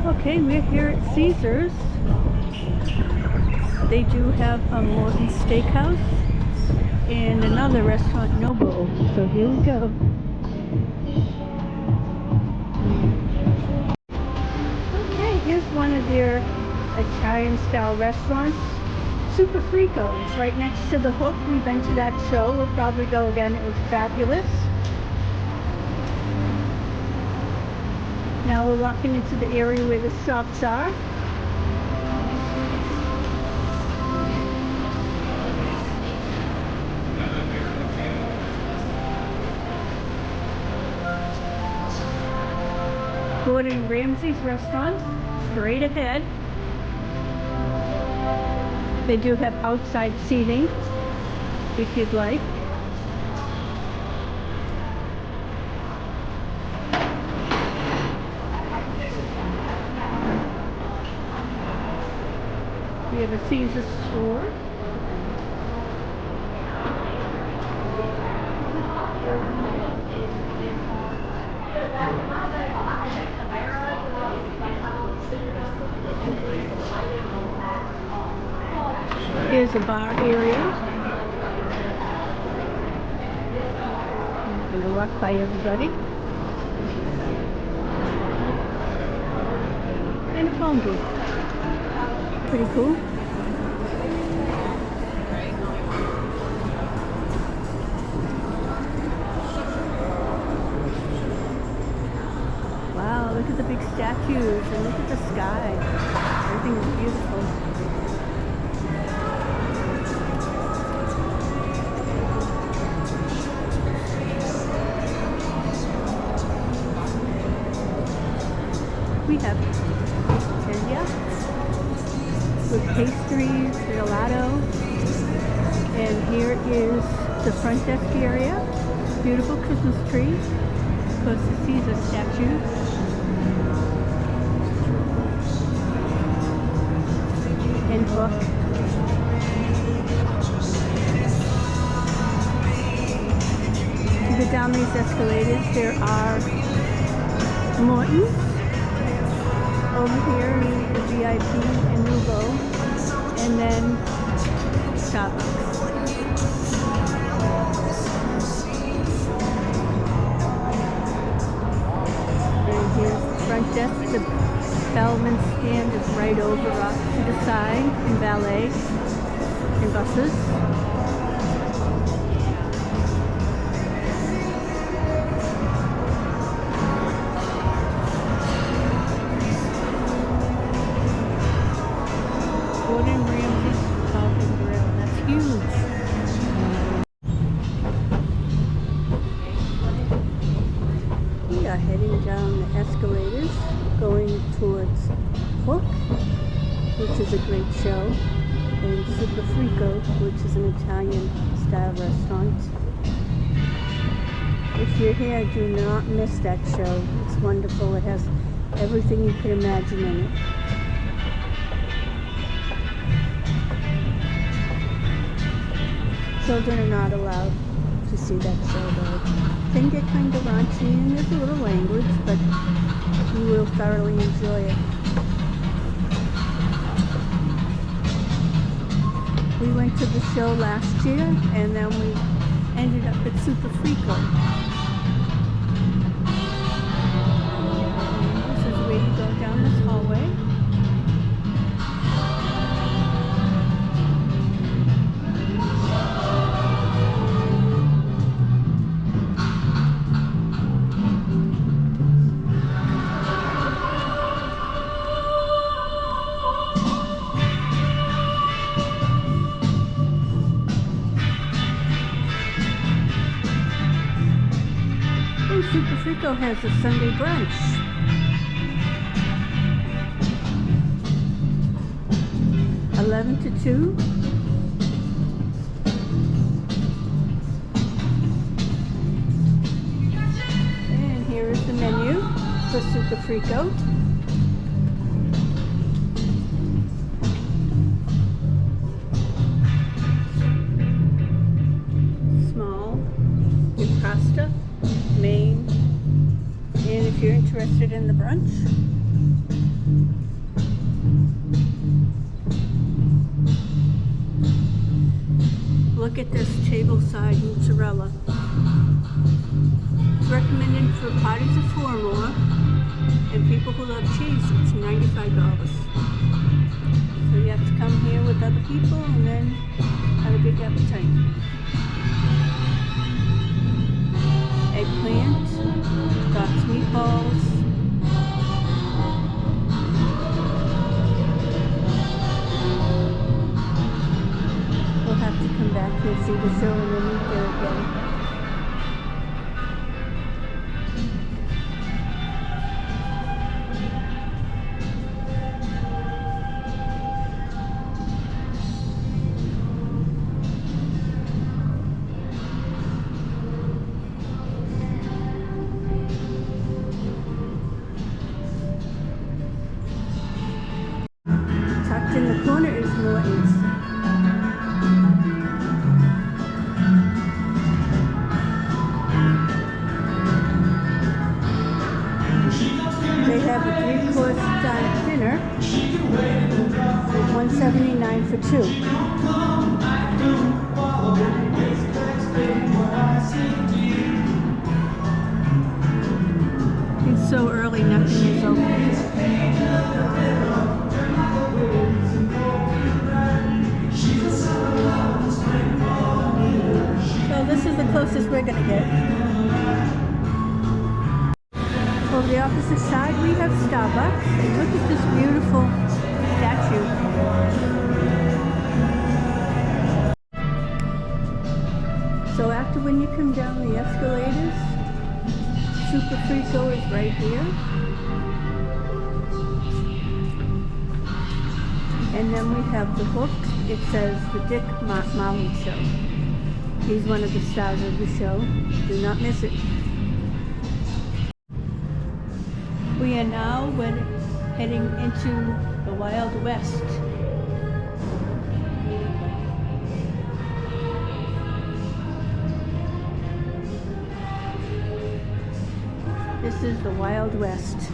Okay, we're here at Caesar's. They do have a Morton Steakhouse and another restaurant, Noble. So here we go. Okay, here's one of their Italian-style restaurants, SUPERFRICO. It's right next to the Hook. We've been to that show. We'll probably go again. It was fabulous. Now we're walking into the area where the shops are. Gordon Ramsay's restaurant, straight ahead. They do have outside seating if you'd like. We have a Caesar store. Here's a bar area. I'm going to walk by everybody. And a phone booth. Pretty cool. Wow, look at the big statues and look at the sky. Everything is beautiful. We have India with pastries, gelato, and here is the front desk area. Beautiful Christmas tree. Of course, the Caesar statues. And book. To go down these escalators, there are Morton's. Over here, the VIP and Nouveau, and then Starbucks. And here's the front desk. The bellman stand is right over off to the side, and valet, and buses. Gordon Ramsay's Pub and Grill. That's huge. We are heading down the escalators, going towards Hook, which is a great show, and SUPERFRICO, which is an Italian-style restaurant. If you're here, do not miss that show. It's wonderful. It has everything you can imagine in it. Children are not allowed to see that show though. It can get kind of raunchy and there's a little language, but you will thoroughly enjoy it. We went to the show last year and then we ended up at SUPERFRICO. This is where you go down this hallway. SUPERFRICO has a Sunday brunch. $11 to 2. And here is the menu for SUPERFRICO. Small, with pasta, main, and if you're interested in the brunch, full-side mozzarella. It's recommended for parties of 4 or more, and people who love cheese, it's $95. So you have to come here with other people and then have a big appetite. Eggplant, Doc's meatballs, we'll have to come back here and see the show and then eat there again. Tucked in the corner is Morton's. They have a 3-course dinner with $179 for 2. It's so early, nothing is open. So this is the closest we're gonna get. Over the opposite side we have Starbucks. And look at this beautiful statue. So after when you come down the escalators, SUPERFRICO is right here. And then we have the hook. It says the Dick Maui Show. He's one of the stars of the show. Do not miss it. We are now heading into the Wild West. This is the Wild West.